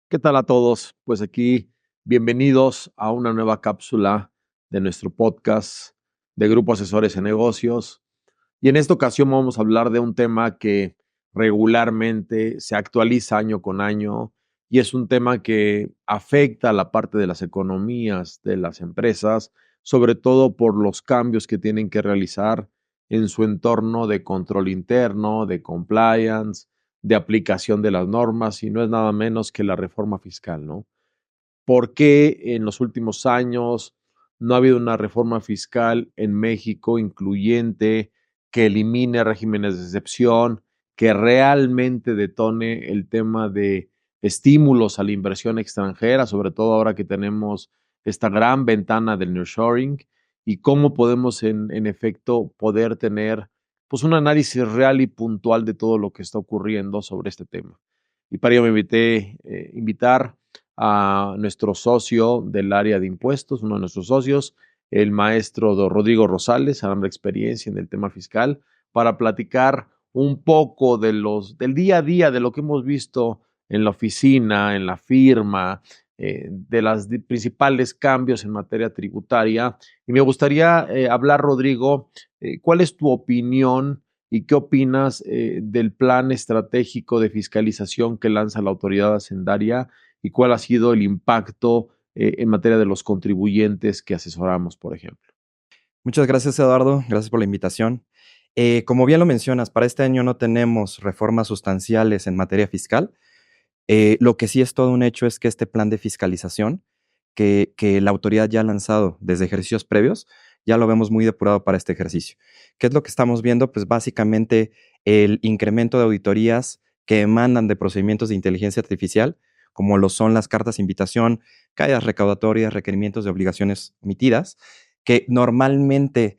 ¿Qué tal a todos? Pues aquí, bienvenidos a una nueva cápsula de nuestro podcast de Grupo Asesores en Negocios. Y en esta ocasión vamos a hablar de un tema que regularmente se actualiza año con año y es un tema que afecta a la parte de las economías de las empresas, sobre todo por los cambios que tienen que realizar en su entorno de control interno, de compliance, de aplicación de las normas, y no es nada menos que la reforma fiscal, ¿no? ¿Por qué en los últimos años no ha habido una reforma fiscal en México incluyente que elimine regímenes de excepción, que realmente detone el tema de estímulos a la inversión extranjera, sobre todo ahora que tenemos esta gran ventana del nearshoring? Y cómo podemos en efecto poder tener pues un análisis real y puntual de todo lo que está ocurriendo sobre este tema. Y para ello me invitar a nuestro socio del área de impuestos, uno de nuestros socios, el maestro Rodrigo Rosales, amplia experiencia en el tema fiscal, para platicar un poco del día a día, de lo que hemos visto en la oficina, en la firma, de los principales cambios en materia tributaria. Y me gustaría hablar, Rodrigo, ¿cuál es tu opinión y qué opinas del plan estratégico de fiscalización que lanza la autoridad hacendaria y cuál ha sido el impacto en materia de los contribuyentes que asesoramos, por ejemplo? Muchas gracias, Eduardo. Gracias por la invitación. Como bien lo mencionas, para este año no tenemos reformas sustanciales en materia fiscal. Lo que sí es todo un hecho es que este plan de fiscalización que la autoridad ya ha lanzado desde ejercicios previos, ya lo vemos muy depurado para este ejercicio. ¿Qué es lo que estamos viendo? Pues básicamente el incremento de auditorías que emandan de procedimientos de inteligencia artificial, como lo son las cartas de invitación, caídas recaudatorias, requerimientos de obligaciones omitidas, que normalmente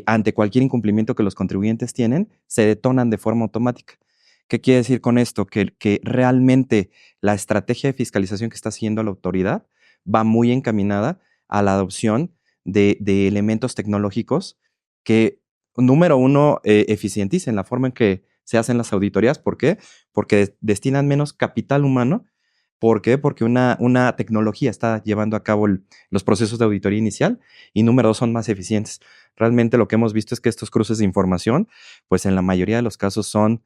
ante cualquier incumplimiento que los contribuyentes tienen, se detonan de forma automática. ¿Qué quiere decir con esto? Que realmente la estrategia de fiscalización que está haciendo la autoridad va muy encaminada a la adopción de elementos tecnológicos que, número uno, eficienticen la forma en que se hacen las auditorías. ¿Por qué? Porque destinan menos capital humano. ¿Por qué? Porque una tecnología está llevando a cabo los procesos de auditoría inicial y número dos, son más eficientes. Realmente lo que hemos visto es que estos cruces de información, pues en la mayoría de los casos son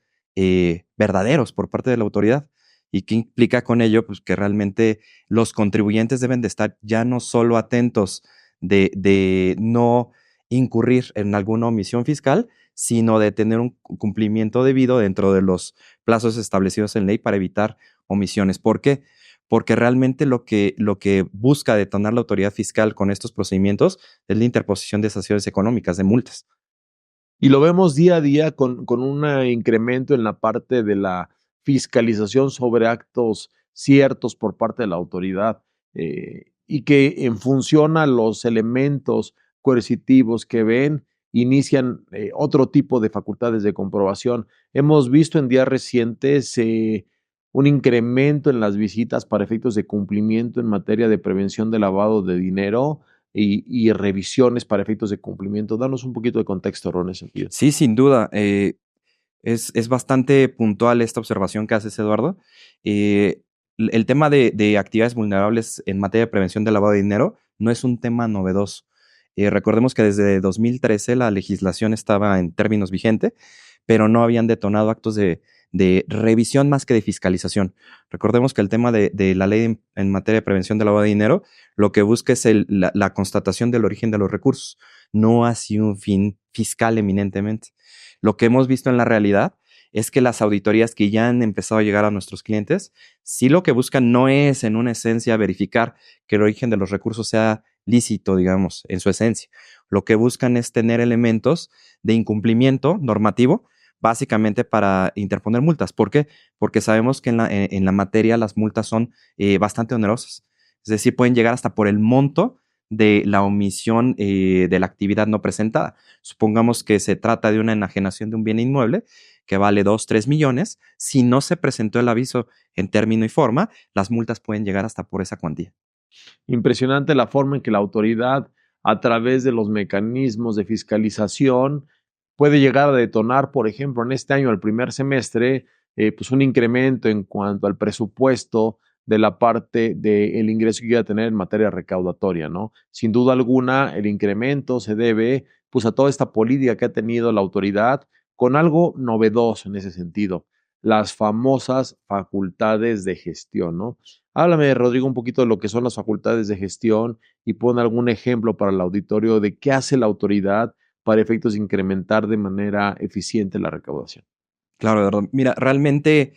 verdaderos por parte de la autoridad. ¿Y qué implica con ello? Pues que realmente los contribuyentes deben de estar ya no solo atentos de no incurrir en alguna omisión fiscal, sino de tener un cumplimiento debido dentro de los plazos establecidos en ley para evitar omisiones. ¿Por qué? Porque realmente lo que busca detonar la autoridad fiscal con estos procedimientos es la interposición de sanciones económicas, de multas. Y lo vemos día a día con un incremento en la parte de la fiscalización sobre actos ciertos por parte de la autoridad, y que en función a los elementos coercitivos que ven, inician otro tipo de facultades de comprobación. Hemos visto en días recientes un incremento en las visitas para efectos de cumplimiento en materia de prevención de lavado de dinero y revisiones para efectos de cumplimiento. Danos un poquito de contexto, Ron, en ese sentido. Sí, sin duda. Es bastante puntual esta observación que haces, Eduardo. El tema de actividades vulnerables en materia de prevención de lavado de dinero no es un tema novedoso. Recordemos que desde 2013 la legislación estaba en términos vigente, pero no habían detonado actos de revisión más que de fiscalización. Recordemos que el tema de la ley en materia de prevención de lavado de dinero lo que busca es la constatación del origen de los recursos, no así un fin fiscal eminentemente. Lo que hemos visto en la realidad es que las auditorías que ya han empezado a llegar a nuestros clientes, sí lo que buscan no es en una esencia verificar que el origen de los recursos sea lícito, digamos, en su esencia. Lo que buscan es tener elementos de incumplimiento normativo, básicamente para interponer multas. ¿Por qué? Porque sabemos que en la materia las multas son bastante onerosas. Es decir, pueden llegar hasta por el monto de la omisión de la actividad no presentada. Supongamos que se trata de una enajenación de un bien inmueble que vale 2, 3 millones. Si no se presentó el aviso en término y forma, las multas pueden llegar hasta por esa cuantía. Impresionante la forma en que la autoridad, a través de los mecanismos de fiscalización, puede llegar a detonar, por ejemplo, en este año, el primer semestre, pues un incremento en cuanto al presupuesto de la parte del ingreso que iba a tener en materia recaudatoria, ¿no? Sin duda alguna, el incremento se debe pues a toda esta política que ha tenido la autoridad con algo novedoso en ese sentido, las famosas facultades de gestión, ¿no? Háblame, Rodrigo, un poquito de lo que son las facultades de gestión y pon algún ejemplo para el auditorio de qué hace la autoridad para efectos de incrementar de manera eficiente la recaudación. Claro, Eduardo. Mira, realmente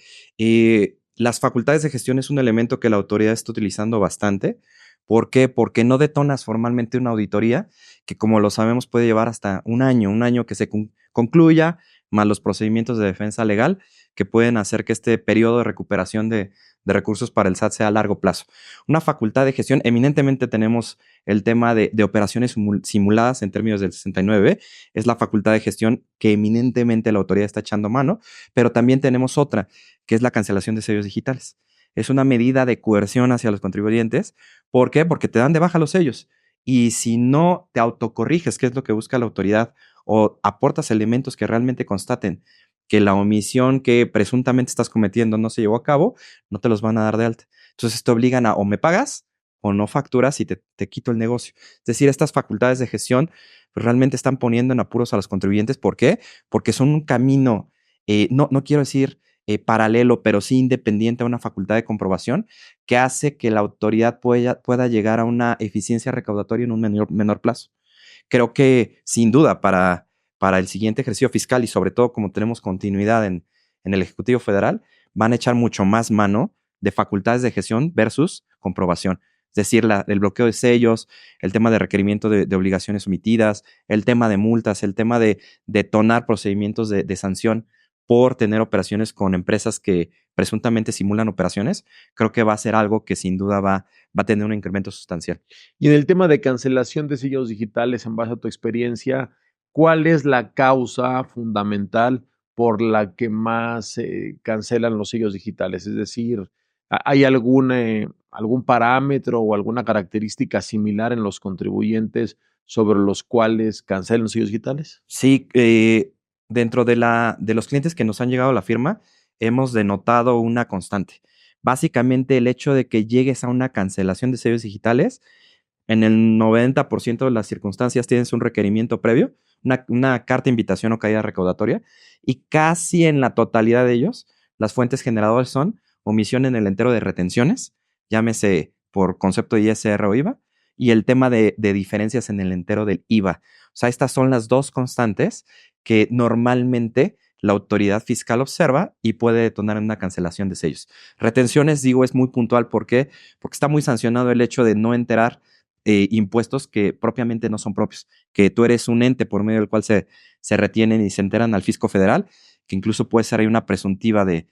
las facultades de gestión es un elemento que la autoridad está utilizando bastante. ¿Por qué? Porque no detonas formalmente una auditoría que, como lo sabemos, puede llevar hasta un año que se concluya, más los procedimientos de defensa legal que pueden hacer que este periodo de recuperación de recursos para el SAT sea a largo plazo. Una facultad de gestión, eminentemente tenemos el tema de operaciones simuladas en términos del 69, es la facultad de gestión que eminentemente la autoridad está echando mano, pero también tenemos otra, que es la cancelación de sellos digitales. Es una medida de coerción hacia los contribuyentes. ¿Por qué? Porque te dan de baja los sellos. Y si no te autocorriges, que es lo que busca la autoridad, o aportas elementos que realmente constaten que la omisión que presuntamente estás cometiendo no se llevó a cabo, no te los van a dar de alta. Entonces te obligan a o me pagas o no facturas y te quito el negocio. Es decir, estas facultades de gestión pues, realmente están poniendo en apuros a los contribuyentes. ¿Por qué? Porque son un camino, no quiero decir paralelo, pero sí independiente a una facultad de comprobación que hace que la autoridad pueda llegar a una eficiencia recaudatoria en un menor plazo. Creo que sin duda para el siguiente ejercicio fiscal y sobre todo como tenemos continuidad en el Ejecutivo Federal, van a echar mucho más mano de facultades de gestión versus comprobación. Es decir, el bloqueo de sellos, el tema de requerimiento de obligaciones omitidas, el tema de multas, el tema de detonar procedimientos de sanción por tener operaciones con empresas que presuntamente simulan operaciones, creo que va a ser algo que sin duda va a tener un incremento sustancial. Y en el tema de cancelación de sellos digitales, en base a tu experiencia, ¿cuál es la causa fundamental por la que más se cancelan los sellos digitales? Es decir, ¿hay algún parámetro o alguna característica similar en los contribuyentes sobre los cuales cancelan los sellos digitales? Sí, dentro de los clientes que nos han llegado a la firma, hemos denotado una constante. Básicamente, el hecho de que llegues a una cancelación de sellos digitales, en el 90% de las circunstancias tienes un requerimiento previo, una carta de invitación o caída recaudatoria, y casi en la totalidad de ellos, las fuentes generadoras son omisión en el entero de retenciones, llámese por concepto de ISR o IVA, y el tema de diferencias en el entero del IVA. O sea, estas son las dos constantes que normalmente la autoridad fiscal observa y puede detonar en una cancelación de sellos. Retenciones, digo, es muy puntual. ¿Por qué? Porque está muy sancionado el hecho de no enterar impuestos que propiamente no son propios, que tú eres un ente por medio del cual se retienen y se enteran al fisco federal, que incluso puede ser ahí una presuntiva de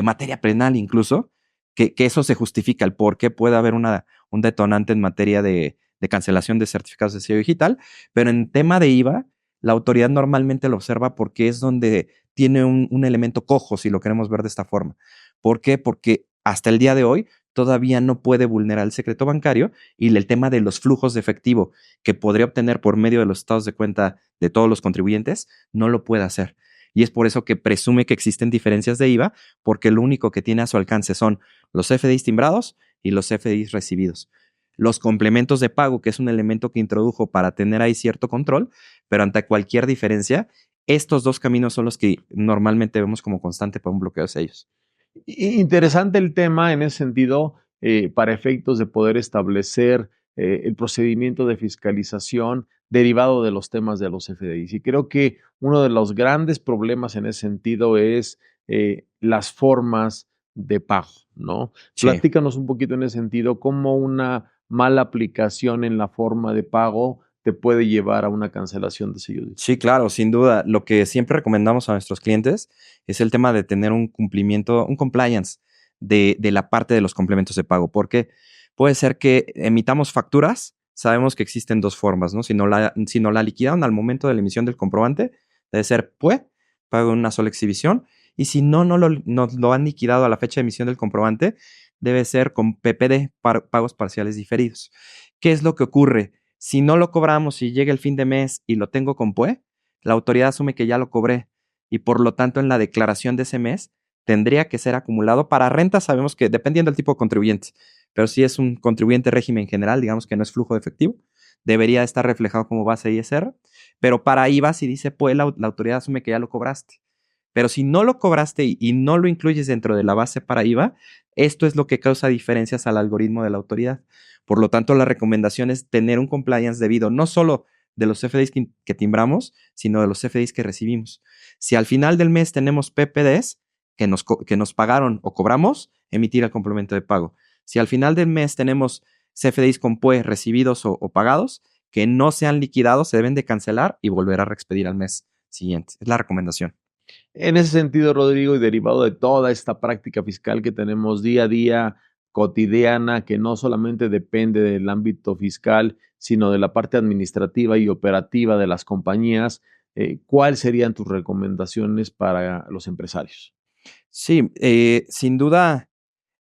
materia penal incluso, que eso se justifica, el por qué puede haber un detonante en materia de cancelación de certificados de sello digital, pero en tema de IVA, la autoridad normalmente lo observa porque es donde tiene un elemento cojo, si lo queremos ver de esta forma. ¿Por qué? Porque hasta el día de hoy todavía no puede vulnerar el secreto bancario y el tema de los flujos de efectivo que podría obtener por medio de los estados de cuenta de todos los contribuyentes, no lo puede hacer. Y es por eso que presume que existen diferencias de IVA, porque lo único que tiene a su alcance son los FDIs timbrados y los FDIs recibidos. Los complementos de pago, que es un elemento que introdujo para tener ahí cierto control, pero ante cualquier diferencia, estos dos caminos son los que normalmente vemos como constante para un bloqueo de sellos. Interesante el tema en ese sentido, para efectos de poder establecer el procedimiento de fiscalización derivado de los temas de los FDIs. Y creo que uno de los grandes problemas en ese sentido es las formas de pago, ¿no? Sí. Platícanos un poquito en ese sentido, cómo una mala aplicación en la forma de pago te puede llevar a una cancelación de sello. Sí, claro, sin duda. Lo que siempre recomendamos a nuestros clientes es el tema de tener un cumplimiento, un compliance de la parte de los complementos de pago. Porque puede ser que emitamos facturas, sabemos que existen dos formas, ¿no? Si no la liquidaron al momento de la emisión del comprobante, debe ser PUE, pago en una sola exhibición. Y si no lo han liquidado a la fecha de emisión del comprobante, debe ser con PPD, pagos parciales diferidos. ¿Qué es lo que ocurre? Si no lo cobramos y llega el fin de mes y lo tengo con PUE, la autoridad asume que ya lo cobré y por lo tanto en la declaración de ese mes tendría que ser acumulado. Para renta sabemos que dependiendo del tipo de contribuyente, pero si es un contribuyente régimen general, digamos que no es flujo de efectivo, debería estar reflejado como base ISR, pero para IVA si dice, pues la autoridad asume que ya lo cobraste. Pero si no lo cobraste y no lo incluyes dentro de la base para IVA, esto es lo que causa diferencias al algoritmo de la autoridad. Por lo tanto, la recomendación es tener un compliance debido no solo de los CFDIs que timbramos, sino de los CFDIs que recibimos. Si al final del mes tenemos PPDs que nos pagaron o cobramos, emitir el complemento de pago. Si al final del mes tenemos CFDIs con PUE recibidos o pagados, que no sean liquidados, se deben de cancelar y volver a reexpedir al mes siguiente. Es la recomendación. En ese sentido, Rodrigo, y derivado de toda esta práctica fiscal que tenemos día a día, cotidiana, que no solamente depende del ámbito fiscal, sino de la parte administrativa y operativa de las compañías, ¿cuáles serían tus recomendaciones para los empresarios? Sí, sin duda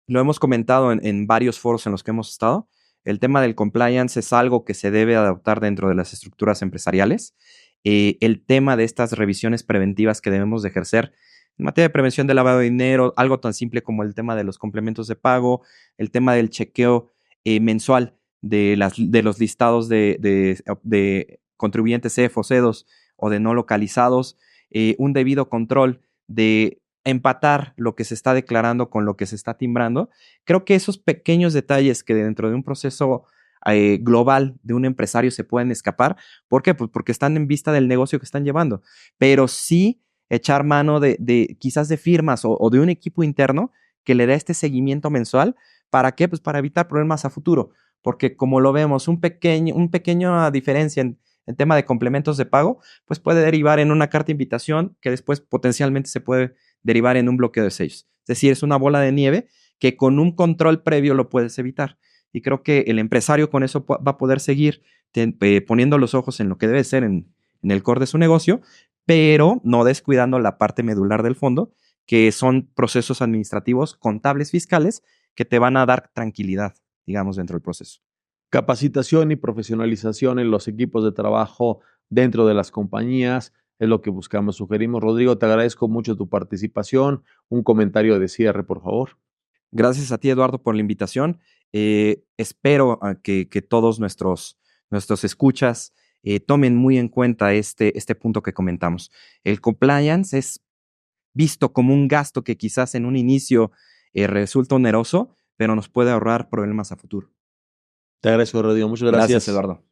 lo hemos comentado en varios foros en los que hemos estado. El tema del compliance es algo que se debe adaptar dentro de las estructuras empresariales. El tema de estas revisiones preventivas que debemos de ejercer en materia de prevención del lavado de dinero, algo tan simple como el tema de los complementos de pago, el tema del chequeo mensual de los listados de contribuyentes CEF o CEDOS o de no localizados, un debido control de empatar lo que se está declarando con lo que se está timbrando. Creo que esos pequeños detalles que dentro de un proceso global de un empresario se pueden escapar. ¿Por qué? Pues porque están en vista del negocio que están llevando. Pero sí echar mano de quizás de firmas o de un equipo interno que le dé este seguimiento mensual. ¿Para qué? Pues para evitar problemas a futuro. Porque como lo vemos, un pequeña diferencia en tema de complementos de pago, pues puede derivar en una carta de invitación que después potencialmente se puede derivar en un bloqueo de sellos. Es decir, es una bola de nieve que con un control previo lo puedes evitar. Y creo que el empresario con eso va a poder seguir poniendo los ojos en lo que debe ser en el core de su negocio, pero no descuidando la parte medular del fondo, que son procesos administrativos, contables, fiscales, que te van a dar tranquilidad, digamos, dentro del proceso. Capacitación y profesionalización en los equipos de trabajo dentro de las compañías es lo que buscamos. Sugerimos, Rodrigo, te agradezco mucho tu participación. Un comentario de cierre, por favor. Gracias a ti, Eduardo, por la invitación. Espero que todos nuestros escuchas tomen muy en cuenta este punto que comentamos. El compliance es visto como un gasto que quizás en un inicio resulta oneroso, pero nos puede ahorrar problemas a futuro. Te agradezco, Rodrigo. Muchas Gracias, gracias. Eduardo.